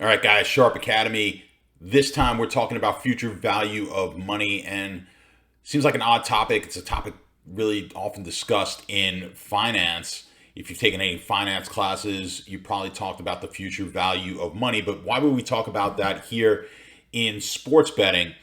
All right, guys, Sharp Academy. This time we're talking about future value of money, and seems like an odd topic. It's a topic really often discussed in finance. If you've taken any finance classes, you probably talked about the future value of money, but why would we talk about that here in sports betting?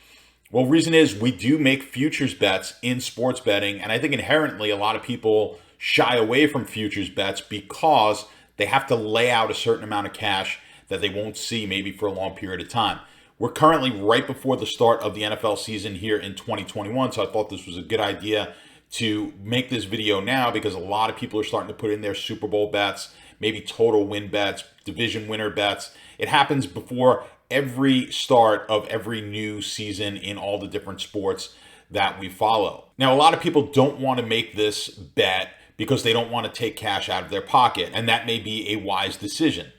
Well, reason is we do make futures bets in sports betting, and I think inherently a lot of people shy away from futures bets because they have to lay out a certain amount of cash that they won't see maybe for a long period of time. We're currently right before the start of the NFL season here in 2021, so I thought this was a good idea to make this video now because a lot of people are starting to put in their Super Bowl bets, maybe total win bets, division winner bets. It happens before every start of every new season in all the different sports that we follow. Now, a lot of people don't want to make this bet because they don't want to take cash out of their pocket, and that may be a wise decision.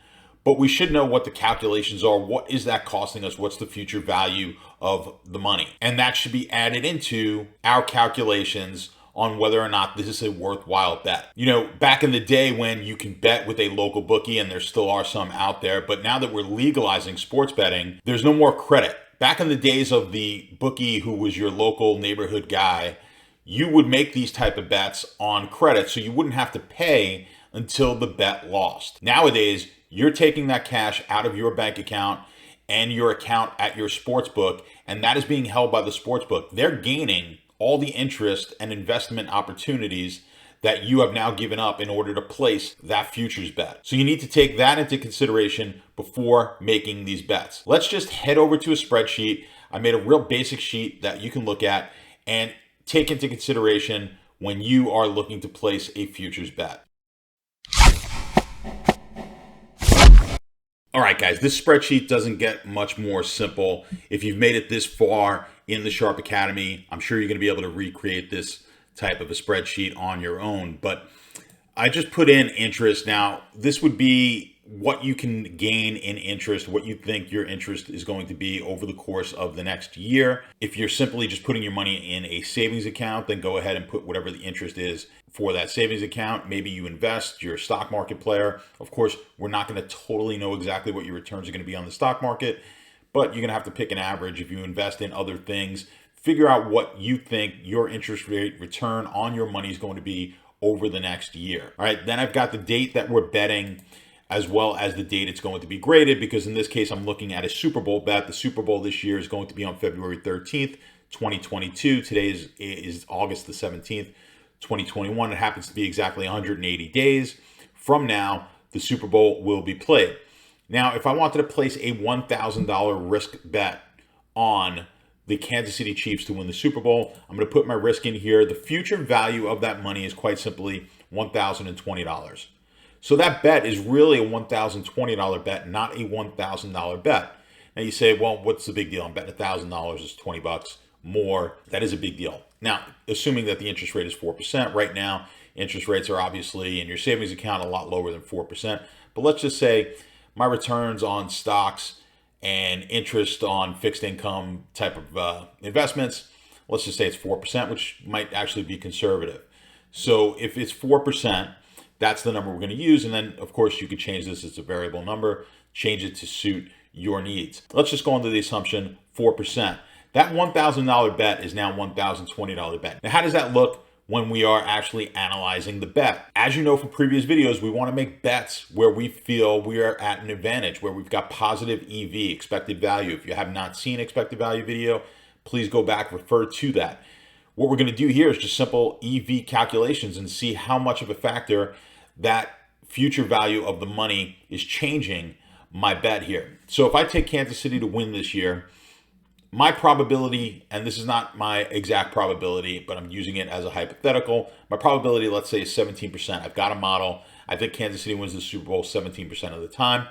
But we should know what the calculations are. What is that costing us? What's the future value of the money? And that should be added into our calculations on whether or not this is a worthwhile bet. You know, back in the day when you can bet with a local bookie, and there still are some out there, but now that we're legalizing sports betting, there's no more credit. Back in the days of the bookie who was your local neighborhood guy, you would make these type of bets on credit, so you wouldn't have to pay until the bet lost. Nowadays, you're taking that cash out of your bank account and your account at your sports book, and that is being held by the sports book. They're gaining all the interest and investment opportunities that you have now given up in order to place that futures bet. So you need to take that into consideration before making these bets. Let's just head over to a spreadsheet. I made a real basic sheet that you can look at and take into consideration when you are looking to place a futures bet. All right, guys, this spreadsheet doesn't get much more simple. If you've made it this far in the Sharp Academy, I'm sure you're going to be able to recreate this type of a spreadsheet on your own. But I just put in interest. Now, this would be what you can gain in interest, what you think your interest is going to be over the course of the next year. If you're simply just putting your money in a savings account, then go ahead and put whatever the interest is for that savings account. Maybe you invest, you're a stock market player. Of course, we're not going to totally know exactly what your returns are going to be on the stock market, but you're going to have to pick an average. If you invest in other things, figure out what you think your interest rate return on your money is going to be over the next year. All right, then I've got the date that we're betting, as well as the date it's going to be graded, because in this case, I'm looking at a Super Bowl bet. The Super Bowl this year is going to be on February 13th, 2022. Today is August the 17th, 2021. It happens to be exactly 180 days from now, the Super Bowl will be played. Now, if I wanted to place a $1,000 risk bet on the Kansas City Chiefs to win the Super Bowl, I'm going to put my risk in here. The future value of that money is quite simply $1,020. So that bet is really a $1,020 bet, not a $1,000 bet. Now you say, well, what's the big deal? I'm betting $1,000 is 20 bucks more. That is a big deal. Now, assuming that the interest rate is 4%, right now, interest rates are obviously in your savings account a lot lower than 4%. But let's just say my returns on stocks and interest on fixed income type of investments, let's just say it's 4%, which might actually be conservative. So if it's 4%, that's the number we're going to use. And then, of course, you could change this. It's a variable number. Change it to suit your needs. Let's just go into the assumption 4%. That $1,000 bet is now $1,020 bet. Now, how does that look when we are actually analyzing the bet? As you know from previous videos, we want to make bets where we feel we are at an advantage, where we've got positive EV, expected value. If you have not seen expected value video, please go back, refer to that. What we're going to do here is just simple EV calculations and see how much of a factor that future value of the money is changing my bet here. So if I take Kansas City to win this year, my probability, and this is not my exact probability, but I'm using it as a hypothetical, my probability, let's say, is 17%. I've got a model. I think Kansas City wins the Super Bowl 17% of the time.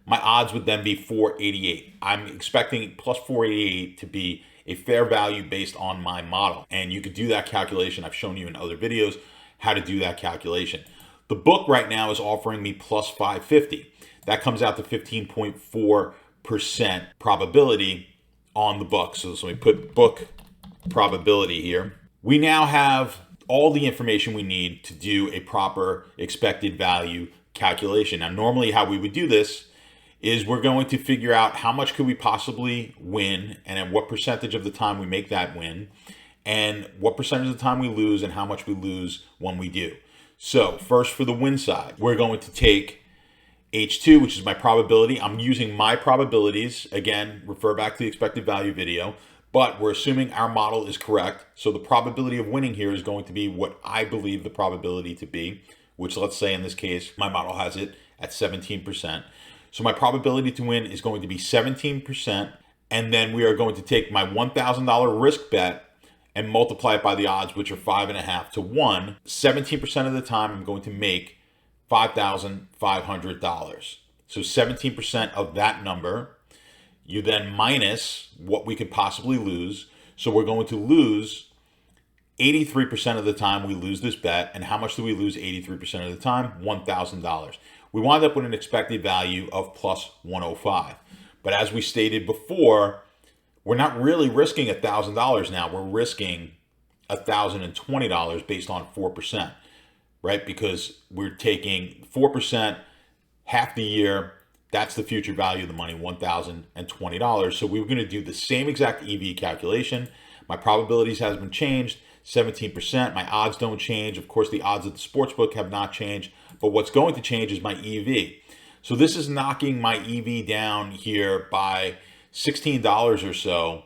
My odds would then be 488. I'm expecting plus 488 to be a fair value based on my model. And you could do that calculation. I've shown you in other videos how to do that calculation. The book right now is offering me plus 550. That comes out to 15.4% probability on the book. So let me put book probability here. We now have all the information we need to do a proper expected value calculation. Now, normally how we would do this is we're going to figure out how much could we possibly win and at what percentage of the time we make that win and what percentage of the time we lose and how much we lose when we do. So first, for the win side, we're going to take H2, which is my probability. I'm using my probabilities. Again, refer back to the expected value video, but we're assuming our model is correct. So the probability of winning here is going to be what I believe the probability to be, which, let's say in this case, my model has it at 17%. So my probability to win is going to be 17%. And then we are going to take my $1,000 risk bet and multiply it by the odds, which are 5.5 to 1. 17% of the time, I'm going to make $5,500. So 17% of that number, you then minus what we could possibly lose. So we're going to lose 83% of the time we lose this bet. And how much do we lose 83% of the time? $1,000. We wind up with an expected value of plus 105. But as we stated before, we're not really risking $1,000 now. We're risking $1,020 based on 4%, right? Because we're taking 4% half the year. That's the future value of the money, $1,020. So we were going to do the same exact EV calculation. My probabilities hasn't been changed, 17%. My odds don't change. Of course, the odds of the sportsbook have not changed. But what's going to change is my EV. So this is knocking my EV down here by $16 or so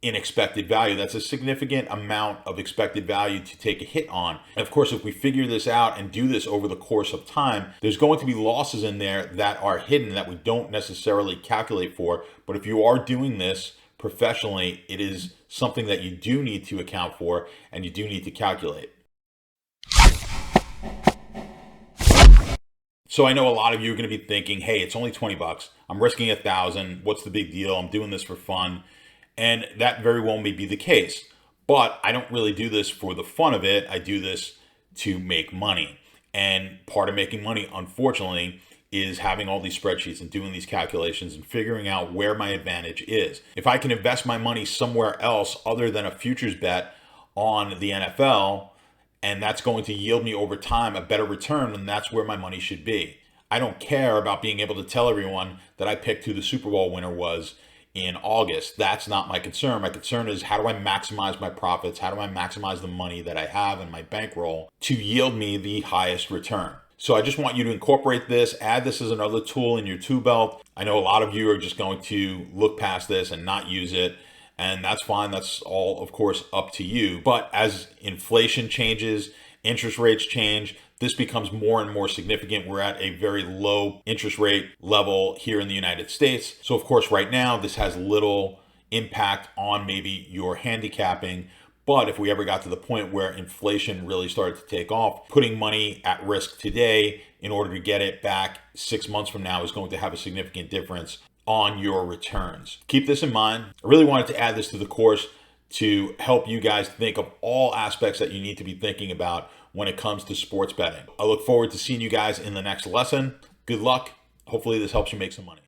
in expected value. That's a significant amount of expected value to take a hit on. And of course, if we figure this out and do this over the course of time, there's going to be losses in there that are hidden that we don't necessarily calculate for. But if you are doing this professionally, it is something that you do need to account for and you do need to calculate. So I know a lot of you are going to be thinking, hey, it's only 20 bucks. I'm risking 1,000. What's the big deal? I'm doing this for fun. And that very well may be the case. But I don't really do this for the fun of it. I do this to make money. And part of making money, unfortunately, is having all these spreadsheets and doing these calculations and figuring out where my advantage is. If I can invest my money somewhere else other than a futures bet on the NFL, and that's going to yield me over time a better return, then that's where my money should be. I don't care about being able to tell everyone that I picked who the Super Bowl winner was in August. That's not my concern. My concern is, how do I maximize my profits? How do I maximize the money that I have in my bankroll to yield me the highest return? So I just want you to incorporate this, add this as another tool in your tool belt. I know a lot of you are just going to look past this and not use it. And that's fine. That's all, of course, up to you. But as inflation changes, interest rates change, this becomes more and more significant. We're at a very low interest rate level here in the United States. So, of course, right now, this has little impact on maybe your handicapping. But if we ever got to the point where inflation really started to take off, putting money at risk today in order to get it back 6 months from now is going to have a significant difference on your returns. Keep this in mind. I really wanted to add this to the course to help you guys think of all aspects that you need to be thinking about when it comes to sports betting. I look forward to seeing you guys in the next lesson. Good luck. Hopefully this helps you make some money.